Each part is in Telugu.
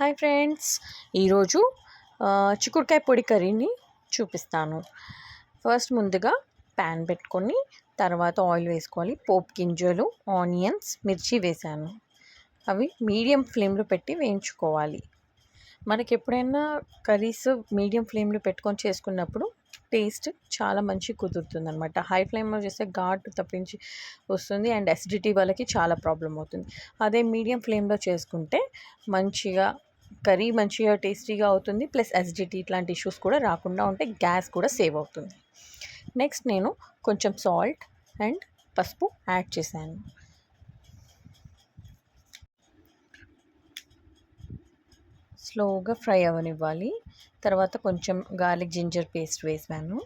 హాయ్ ఫ్రెండ్స్, ఈరోజు చిక్కుడుకాయ పొడి కర్రీని చూపిస్తాను. ఫస్ట్ ముందుగా ప్యాన్ పెట్టుకొని తర్వాత ఆయిల్ వేసుకోవాలి. పోపు గింజలు, ఆనియన్స్, మిర్చి వేసాను. అవి మీడియం ఫ్లేమ్లో పెట్టి వేయించుకోవాలి. మనకి ఎప్పుడైనా కర్రీస్ మీడియం ఫ్లేమ్లో పెట్టుకొని చేసుకున్నప్పుడు టేస్ట్ చాలా మంచి కుదురుతుంది అనమాట. హై ఫ్లేమ్లో చేస్తే ఘాటు తప్పించి వస్తుంది అండ్ అసిడిటీ వాళ్ళకి చాలా ప్రాబ్లం అవుతుంది. అదే మీడియం ఫ్లేమ్లో చేసుకుంటే కర్రీ మంచిగా టేస్టీగా అవుతుంది. ప్లస్ అసిడిటీ ఇట్లాంటి ఇష్యూస్ కూడా రాకుండా ఉంటే గ్యాస్ కూడా సేవ్ అవుతుంది. నెక్స్ట్ నేను కొంచెం సాల్ట్ అండ్ పసుపు యాడ్ చేశాను. స్లోగా ఫ్రై అవ్వనివ్వాలి. తర్వాత కొంచెం గార్లిక్ జింజర్ పేస్ట్ వేసాను.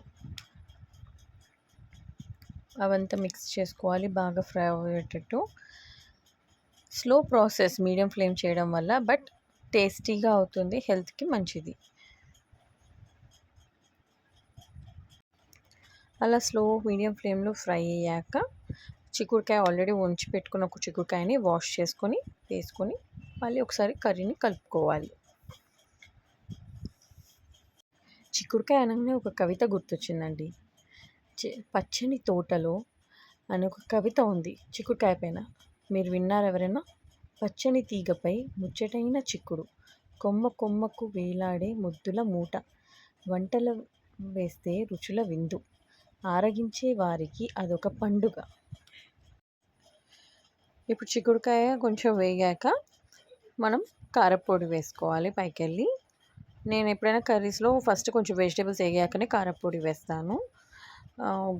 అవంతా మిక్స్ చేసుకోవాలి, బాగా ఫ్రై అయ్యేటట్టు. స్లో ప్రాసెస్ మీడియం ఫ్లేమ్ చేయడం వల్ల, బట్ టేస్టీగా అవుతుంది, హెల్త్కి మంచిది. అలా స్లో మీడియం ఫ్లేమ్లో ఫ్రై అయ్యాక చిక్కుడుకాయ ఆల్రెడీ ఉంచి పెట్టుకున్న ఒక చిక్కుడుకాయని వాష్ చేసుకొని వేసుకొని మళ్ళీ ఒకసారి కర్రీని కలుపుకోవాలి. చిక్కుడుకాయ అనగానే ఒక కవిత గుర్తొచ్చిందండి. పచ్చని తోటలో అని ఒక కవిత ఉంది చిక్కుడుకాయ పైన. మీరు విన్నారు ఎవరైనా? పచ్చని తీగపై ముచ్చటైన చిక్కుడు, కొమ్మ కొమ్మకు వేలాడే ముద్దుల మూట, వంటల వేస్తే రుచుల విందు, ఆరగించే వారికి అదొక పండుగ. ఇప్పుడు చిక్కుడుకాయ కొంచెం వేగాక మనం కారపొడి వేసుకోవాలి పైకెళ్ళి. నేను ఎప్పుడైనా కర్రీస్లో ఫస్ట్ కొంచెం వెజిటేబుల్స్ వేగాకనే కారపొడి వేస్తాను.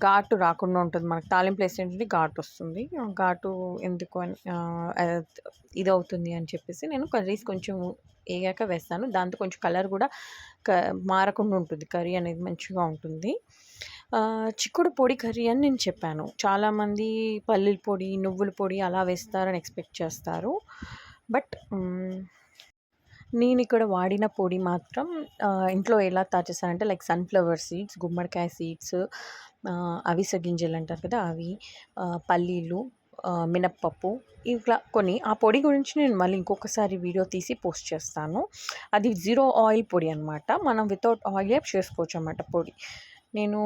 ఘాటు రాకుండా ఉంటుంది. మనకు తాలింపు వేసేటంటే ఘాటు వస్తుంది. ఘాటు ఎందుకు అని ఇది అవుతుంది అని చెప్పేసి నేను కర్రీస్ కొంచెం వేగాక వేస్తాను. దాంతో కొంచెం కలర్ కూడా మారకుండా ఉంటుంది, కర్రీ అనేది మంచిగా ఉంటుంది. చిక్కుడు పొడి కర్రీ అని నేను చెప్పాను. చాలామంది పల్లీల పొడి, నువ్వుల పొడి అలా వేస్తారని ఎక్స్పెక్ట్ చేస్తారు. బట్ నేను ఇక్కడ వాడిన పొడి మాత్రం ఇంట్లో ఎలా తయారు చేస్తానంటే లైక్ సన్ఫ్లవర్ సీడ్స్, గుమ్మడికాయ సీడ్స్, అవిసె గింజలు అంటారు కదా అవి, పల్లీలు, మినప్పప్పు, ఇట్లా కొన్ని. ఆ పొడి గురించి నేను మళ్ళీ ఇంకొకసారి వీడియో తీసి పోస్ట్ చేస్తాను. అది జీరో ఆయిల్ పొడి అనమాట. మనం వితౌట్ ఆయిల్ చేసుకోవచ్చు అన్నమాట పొడి. నేను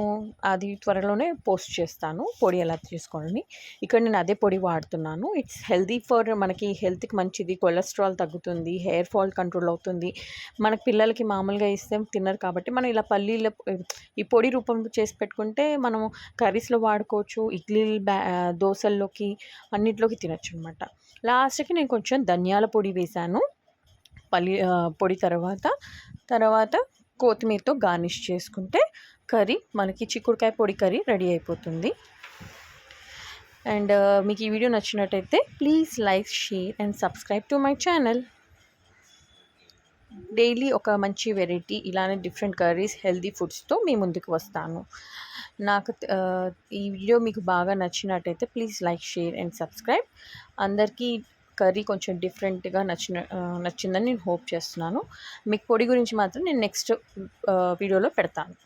అది త్వరలోనే పోస్ట్ చేస్తాను పొడి ఎలా చేసుకోవాలని. ఇక్కడ నేను అదే పొడి వాడుతున్నాను. ఇట్స్ హెల్దీ ఫర్ మనకి హెల్త్కి మంచిది, కొలెస్ట్రాల్ తగ్గుతుంది, హెయిర్ ఫాల్ కంట్రోల్ అవుతుంది. మనకి పిల్లలకి మామూలుగా ఇస్తే తినరు కాబట్టి మనం ఇలా పల్లీల ఈ పొడి రూపంలో చేసి పెట్టుకుంటే మనము కర్రీస్లో వాడుకోవచ్చు, దోశల్లోకి అన్నిట్లోకి తినచ్చు అనమాట. లాస్ట్కి నేను కొంచెం ధనియాల పొడి వేశాను పొడి తర్వాత కొత్తిమీరతో గార్నిష్ చేసుకుంటే కర్రీ మనకి చిక్కుడుకాయ పొడి కర్రీ రెడీ అయిపోతుంది. అండ్ మీకు ఈ వీడియో నచ్చినట్టయితే please like, share and subscribe to my channel. Daily ఒక మంచి వెరైటీ ఇలానే డిఫరెంట్ కర్రీస్, హెల్దీ ఫుడ్స్తో మీ ముందుకు వస్తాను. నాకు ఈ వీడియో మీకు బాగా నచ్చినట్టయితే please like, share and subscribe. అందరికీ కర్రీ కొంచెం డిఫరెంట్గా నచ్చిందని నేను హోప్ చేస్తున్నాను. మీకు పొడి గురించి మాత్రం నేను నెక్స్ట్ వీడియోలో పెడతాను.